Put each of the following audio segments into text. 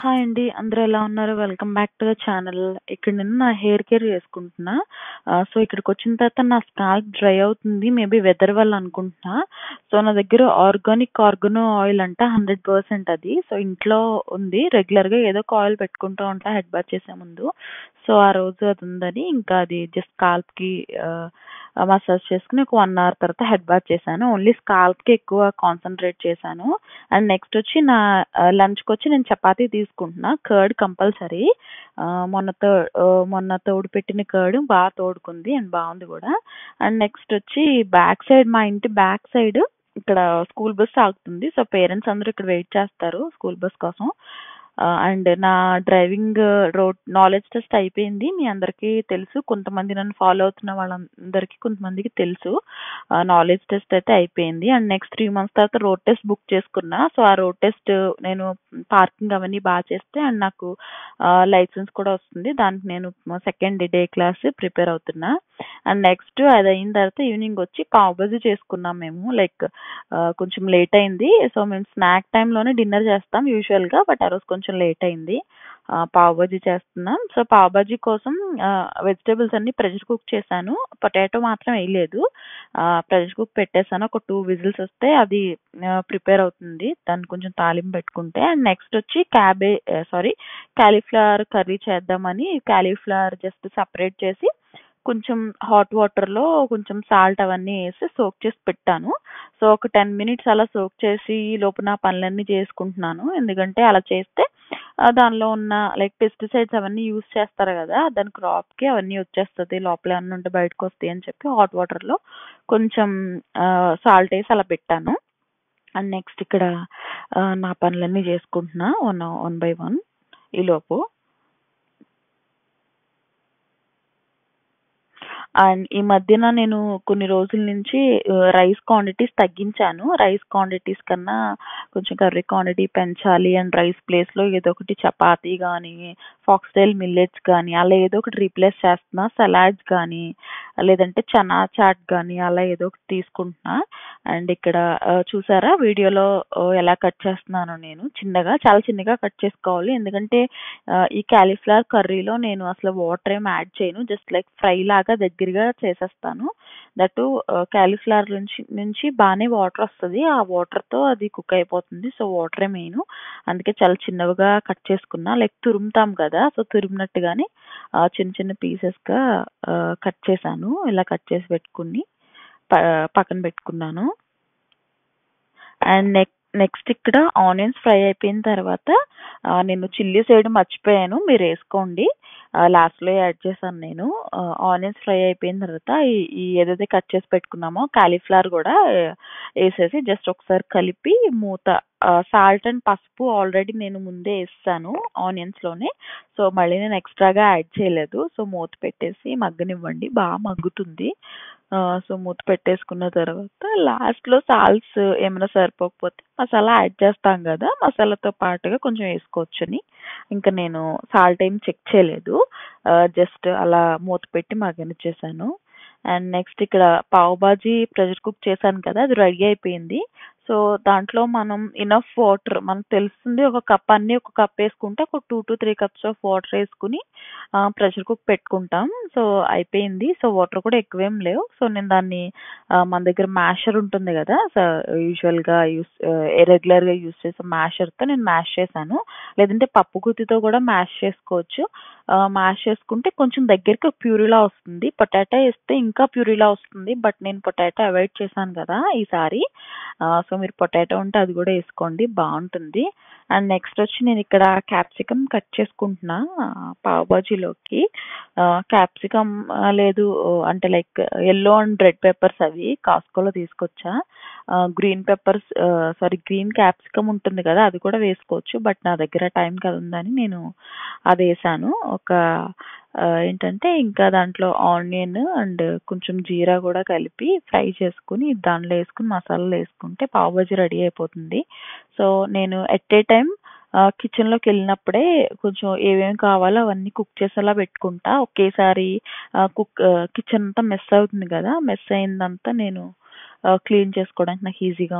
Hi అండి. అందరూ ఎలా ఉన్నారు? Welcome back to the channel. ఇక్కడ నేను నా హెయిర్ కేర్ చేసుకుంటున్నా. సో, ఇక్కడికొచ్చిన తర్వాత నా స్కాల్ప్ డ్రై అవుతుంది. మేబీ వెదర్ వల్ల అనుకుంటున్నా. సో, నా దగ్గర ఆర్గానిక్ ఆర్గానో ఆయిల్ అంట 100% అది. సో, ఇంట్లో ఉంది. రెగ్యులర్‌గా ఏదో ఒక ఆయిల్ పెట్టుకుంటూ ఉంటా హెడ్ బాత్ చేసే ముందు. సో, ఆ రోజు అది ఉందని ఇంకా అది జస్ట్ స్కాల్ప్‌కి ఆహ్, మసాజ్ చేసుకొని ఒక 1 అవర్ తర్వాత హెడ్ బాత్ చేశాను. ఓన్లీ స్కాల్ప్‌కి ఎక్కువ కాన్సంట్రేట్ చేశాను. అండ్ నెక్స్ట్ వచ్చి నా లంచ్‌కొచ్చి నేను చపాతీ తీసుకుంటున్నా. Curd compulsory. మొన్న తోడుపెట్టిన కర్డ్ తోడుకుంది అండ్ బావుంది గూడా. అండ్ నెక్స్ట్ వచ్చి బ్యాక్ సైడ్ మా ఇంటి బ్యాక్ సైడ్ ఇక్కడ స్కూల్ బస్ ఆగుతుంది. సో, పేరెంట్స్ అందరూ ఇక్కడ వెయిట్ చేస్తారు స్కూల్ బస్ కోసం. అండ్ నా డ్రైవింగ్ రోడ్ నాలెడ్జ్ టెస్ట్ అయిపోయింది. మీ అందరికీ తెలుసు. కొంతమంది నన్ను ఫాలో అవుతున్న వాళ్ళందరికీ కొంతమందికి తెలుసు. నాలెడ్జ్ టెస్ట్ అయితే అయిపోయింది. అండ్ నెక్స్ట్ 3 మంత్స్ తర్వాత రోడ్ టెస్ట్ బుక్ చేసుకున్నా. సో, ఆ రోడ్ టెస్ట్ నేను పార్కింగ్ అవన్నీ చేస్తే అండ్ నాకు లైసెన్స్ కూడా వస్తుంది. దానికి నేను సెకండ్ డే క్లాస్ ప్రిపేర్ అవుతున్నా. అండ్ నెక్స్ట్ అది అయిన తర్వాత ఈవినింగ్ వచ్చి పావ్ బాజీ చేసుకున్నాం మేము. లైక్ కొంచెం లేట్ అయింది. సో, మేము స్నాక్ టైమ్‌లోనే డిన్నర్ చేస్తాం యూజువల్‌గా. బట్ ఆ రోజు కొంచెం లేట్ అయింది. పావ్ బాజీ చేస్తున్నాం. సో, పావ్ బాజీ కోసం వెజిటబుల్స్ అన్నీ ప్రెషర్ కుక్ చేశాను. పొటాటో మాత్రం వేయలేదు. ప్రెషర్ కుక్ పెట్టేసాను. ఒక 2 విజిల్స్ వస్తే అది ప్రిపేర్ అవుతుంది. దాన్ని కొంచెం తాలింపు పెట్టుకుంటే. అండ్ నెక్స్ట్ వచ్చి కాలీఫ్లవర్ కర్రీ చేద్దామని కాలీఫ్లవర్ జస్ట్ సెపరేట్ చేసి కొంచెం హాట్ వాటర్‌లో కొంచెం సాల్ట్ అవన్నీ ఏసి సోక్ చేసి పెట్టాను. సో, ఒక 10 మినిట్స్ అలా సోక్ చేసి ఈలోపు నా పనులన్నీ చేసుకుంటున్నాను. ఎందుకంటే అలా చేస్తే దానిలో ఉన్న లైక్ పెస్టిసైడ్స్ అవన్నీ యూజ్ చేస్తారు గదా! దాని క్రాప్‌కి అవన్నీ వచ్చేస్తది. లోపల ఏమన్నా ఉంటే బయటకొస్తాయి అని చెప్పి హాట్ వాటర్‌లో కొంచెం సాల్ట్ ఏసి అలా పెట్టాను. అండ్ నెక్స్ట్ ఇక్కడ నా పనులన్నీ చేసుకుంటున్నా వన్ బై వన్ ఈలోపు. అండ్ ఈ మధ్యన నేను కొన్ని రోజుల నుంచి రైస్ క్వాంటిటీస్ తగ్గించాను. రైస్ క్వాంటిటీస్ కన్నా కొంచెం కర్రీ క్వాంటిటీ పెంచాలి అండ్ రైస్ ప్లేస్‌లో ఏదో ఒకటి చపాతీ గానీ, ఫాక్స్‌టైల్ మిల్లెట్స్ గానీ అలా ఏదో ఒకటి రీప్లేస్ చేస్తున్నా. సలాడ్స్ గానీ, లేదంటే చనా చాట్ గానీ అలా ఏదో ఒకటి తీసుకుంటున్నా. అండ్ ఇక్కడ చూసారా వీడియోలో ఎలా కట్ చేస్తున్నానో నేను చిన్నగా, చాలా చిన్నగా కట్ చేసుకోవాలి. ఎందుకంటే ఈ కాలీఫ్లవర్ కర్రీలో నేను అసలు వాటర్ ఏమి యాడ్ చేయను. జస్ట్ లైక్ ఫ్రై లాగా దగ్గరగా చేసేస్తాను. దట్టు కాలీఫ్లవర్ నుంచి బానే వాటర్ వస్తది. ఆ వాటర్‌తో అది కుక్ అయిపోతుంది. సో, వాటరే మెయిను. అందుకే చాలా చిన్నవిగా కట్ చేసుకున్నా. లైక్ తురుముతాం కదా! సో, తురిమినట్టుగానే చిన్న చిన్న పీసెస్‌గా కట్ చేశాను. ఇలా కట్ చేసి పెట్టుకొని ప పక్కన పెట్టుకున్నాను. అండ్ నెక్స్ట్ ఇక్కడ ఆనియన్స్ ఫ్రై అయిపోయిన తర్వాత నేను చిల్లీస్ వేయడం మర్చిపోయాను. మీరేసుకోండి. లాస్ట్‌లో యాడ్ చేశాను నేను. ఆనియన్స్ ఫ్రై అయిపోయిన తర్వాత ఈ ఈ ఏదైతే కట్ చేసి పెట్టుకున్నామో కాలీఫ్లవర్ గూడా ఏసేసి జస్ట్ ఒకసారి కలిపి మూత సాల్ట్ అండ్ పసుపు ఆల్రెడీ నేను ముందే ఏసేసాను ఆనియన్స్‌లోనే. సో, మళ్ళీ నేను ఎక్స్‌ట్రాగా యాడ్ చేయలేదు. సో, మూత పెట్టేసి మగ్గనివ్వండి. మగ్గుతుంది. సో, మూత పెట్టేసుకున్న తర్వాత లాస్ట్‌లో సాల్ట్స్ ఏమైనా సరిపోకపోతే మసాలా యాడ్ చేస్తాం గదా! మసాలాతో పాటుగా కొంచెం ఏసుకోవచ్చని. ఇంక నేను సాల్ట్ ఏం చెక్ చేయలేదు. జస్ట్ అలా మూత పెట్టి మగ్గనిచ్చేసాను. అండ్ నెక్స్ట్ ఇక్కడ పావ్ బాజీ ప్రెషర్ కుక్ చేశాను కదా! అది రెడీ అయిపోయింది. సో, దాంట్లో మనం ఇనఫ్ వాటర్ మనకు తెలుస్తుంది. ఒక కప్ అన్నీ ఒక కప్ ఏసుకుంటే ఒక 2-3 కప్స్ ఆఫ్ వాటర్ ఏసుకొని ప్రెషర్ కుక్ పెట్టుకుంటాం. సో, అయిపోయింది. సో, వాటర్ కూడా ఎక్కువేం లేవు. సో, నేను దాన్ని మన దగ్గర మ్యాషర్ ఉంటుంది గదా! సో, యూజువల్‌గా రెగ్యులర్‌గా యూజ్ చేసే మ్యాషర్‌తో నేను మ్యాష్ చేశాను. లేదంటే పప్పు గుత్తితో కూడా మ్యాష్ చేసుకోవచ్చు. మ్యాష్ చేసుకుంటే కొంచెం దగ్గరికి ప్యూరీలా వస్తుంది. పొటాటో ఏస్తే ఇంకా ప్యూరీలా వస్తుంది. బట్ నేను పొటాటో అవాయిడ్ చేశాను గదా! ఈసారి. సో, మీరు పొటాటో ఉంటే అది గూడా ఏసుకోండి బావుంటుంది. అండ్ నెక్స్ట్ వచ్చి నేను ఇక్కడ క్యాప్సికమ్ కట్ చేసుకుంటున్నా పావ్ బాజీలోకి. క్యాప్సికమ్ లేదు అంటే like yellow and red peppers అవి కాస్కోలో తీసుకొచ్చా. గ్రీన్ క్యాప్సికమ్ ఉంటుంది కదా! అది కూడా వేసుకోవచ్చు. బట్ నా దగ్గర టైంకి అది ఉందని నేను అదేసాను. ఏంటంటే ఇంకా దాంట్లో ఆనియన్ అండ్ కొంచెం జీరా గూడా కలిపి ఫ్రై చేసుకొని దానిలో ఏసుకొని మసాలాలో ఏసుకుంటే పావ్ బాజీ రెడీ అయిపోతుంది. సో, నేను ఎట్ ఏ టైమ్ కిచెన్‌లోకెళ్ళినప్పుడే కొంచెం ఏమేమి కావాలో అవన్నీ కుక్ చేసేలా పెట్టుకుంటా. ఒకేసారి కిచెన్ అంతా మెస్ అవుతుంది గదా! మెస్ అయిందంతా నేను క్లీన్ చేసుకోవడానికి నాకు ఈజీగా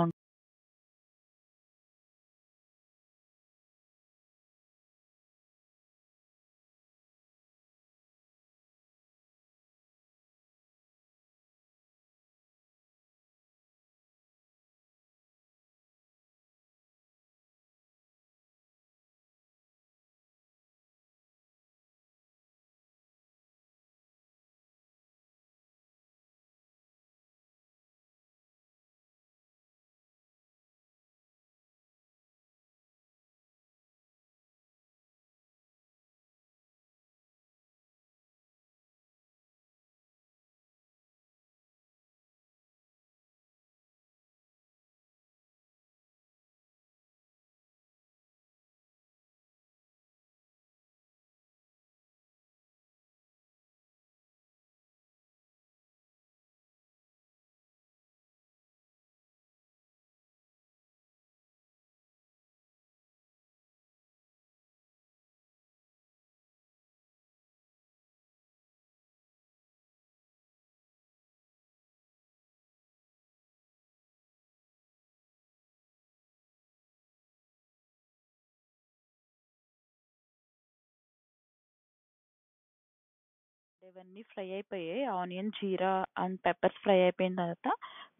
ఇవన్నీ ఫ్రై అయిపోయాయి. Onion, jeera and peppers fry అయిపోయిన తర్వాత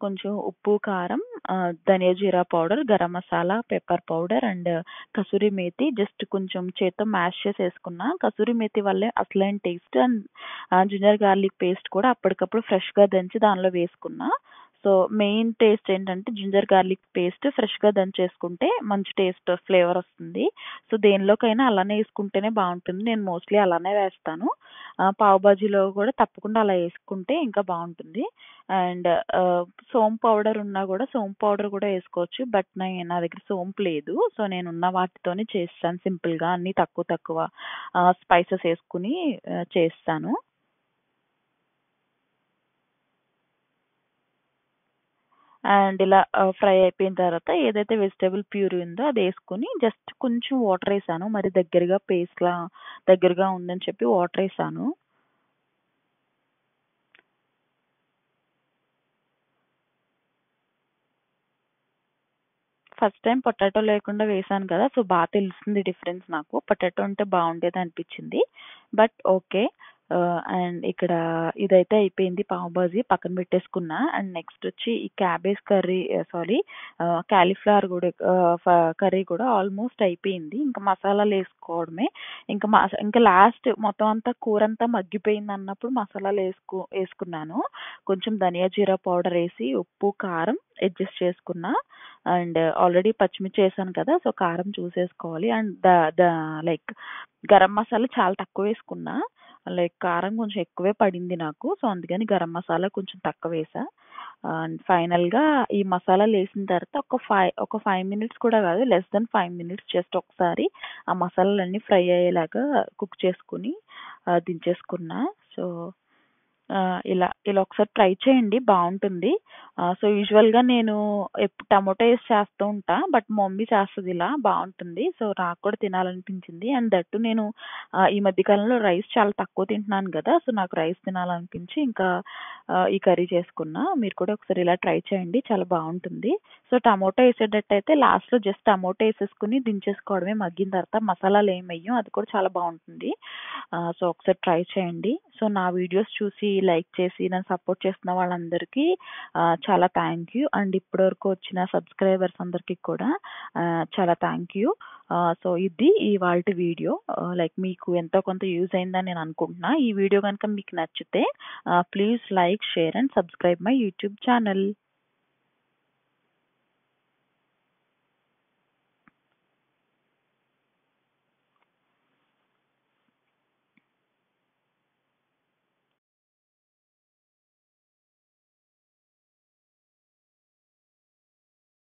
కొంచెం ఉప్పు, కారం, dhania jeera powder, garam masala, pepper powder and kasuri methi just కొంచెం చేత్తో మ్యాష్ చేసి వేసుకున్నా. కసూరి మేతి వల్లే అసలైన taste. And ginger garlic paste కూడా అప్పటికప్పుడు ఫ్రెష్‌గా దంచి దానిలో వేసుకున్నా. సో, మెయిన్ టేస్ట్ ఏంటంటే జింజర్ గార్లిక్ పేస్ట్ ఫ్రెష్‌గా దంచేసుకుంటే మంచి టేస్ట్, ఫ్లేవర్ వస్తుంది. సో, దేనిలోకైనా అలానే ఏసుకుంటేనే బావుంటుంది. నేను మోస్ట్‌లీ అలానే వేస్తాను. పావు బాజీలో కూడా తప్పకుండా అలా ఏసుకుంటే ఇంకా బావుంటుంది. అండ్ సోంపు పౌడర్ ఉన్నా కూడా సోంపు పౌడర్ కూడా ఏసుకోవచ్చు. బట్ నా దగ్గర సోంపు లేదు. సో, నేనున్న వాటితోనే చేసేసాను సింపుల్‌గా. అన్నీ తక్కువ తక్కువ స్పైసెస్ ఏసుకొని చేసేసాను. అండ్ ఇలా ఫ్రై అయిపోయిన తర్వాత ఏదైతే వెజిటబుల్ ప్యూరీ ఉందో అదేసుకొని జస్ట్ కొంచెం వాటరేసాను. మరి దగ్గరగా ఉందని చెప్పి వాటరేసాను. ఫస్ట్ టైమ్ పొటాటో లేకుండా వేశాను కదా! సో, తెలుస్తుంది డిఫరెన్స్ నాకు. పొటాటో ఉంటే బావుండేదనిపిచ్చింది. But okay. అండ్ ఇక్కడ ఇదైతే అయిపోయింది పావు బాజీ పక్కన పెట్టేసుకున్నా. అండ్ నెక్స్టొచ్చి ఈ క్యాబేజ్ కర్రీ సారీ కాలీఫ్లవర్ గూడా కర్రీ కూడా ఆల్మోస్ట్ అయిపోయింది. ఇంక మసాలాలేసుకోవడమే. ఇంక లాస్ట్ మొత్తం అంతా కూరంతా మగ్గిపోయిందన్నప్పుడు ఏసుకున్నాను. కొంచెం ధనియా జీరా పౌడరేసి, ఉప్పు, కారం అడ్జస్ట్ చేసుకున్నా. అండ్ ఆల్రెడీ పచ్చిమిర్చి ఏసాను కదా! సో, కారం చూసేసుకోవాలి. And the the like garam masala చాలా తక్కువేసుకున్నా. లైక్ కారం కొంచెం ఎక్కువే పడింది నాకు. సో, అందుకని గరం మసాలా కొంచెం తక్కువేసా. అండ్ ఫైనల్‌గా ఈ మసాలాలేసిన తర్వాత ఒక 5 మినిట్స్ కూడా కాదు, లెస్ దెన్ 5 మినిట్స్ జస్ట్ ఒకసారి ఆ మసాలాలన్నీ ఫ్రై అయ్యేలాగా కుక్ చేసుకొని దించేసుకున్నా. సో, ఇలా ఒకసారి ట్రై చేయండి, బావుంటుంది. సో, యూజువల్‌గా నేను టమాటో ఏసి చేస్తూ ఉంటా. బట్ మా మమ్మీ చేస్తదిలా బావుంటుంది. సో, నాకు కూడా తినాలనిపించింది. అండ్ దట్ టూ నేను ఈ మధ్య కాలంలో రైస్ చాలా తక్కువ తింటున్నాను గదా! సో, నాకు రైస్ తినాలనిపించి ఇంకా ఈ కర్రీ చేసుకున్నా. మీరు కూడా ఒకసారి ఇలా ట్రై చేయండి, చాలా బావుంటుంది. సో, టమాటో ఏసేటట్టయితే లాస్ట్‌లో జస్ట్ టమాటో ఏసేసుకొని దించేసుకోవడమే మగ్గిన తర్వాత. మసాలాలేమెయ్యం. అది కూడా చాలా బావుంటుంది. సో, ఒకసారి ట్రై చేయండి. సో, నా వీడియోస్ చూసి లైక్ చేసి నన్ను సపోర్ట్ చేస్తున్న వాళ్ళందరికీ చాలా థ్యాంక్ యూ. అండ్ ఇప్పటివరకు వచ్చిన సబ్స్క్రైబర్స్ అందరికి కూడా చాలా థ్యాంక్ యూ. సో, ఇది ఇవాల్టి వీడియో. లైక్ మీకు ఎంతో కొంత యూజ్ అయిందని నేను అనుకుంటున్నా. ఈ వీడియో గనుక మీకు నచ్చితే please like, share and subscribe my YouTube channel.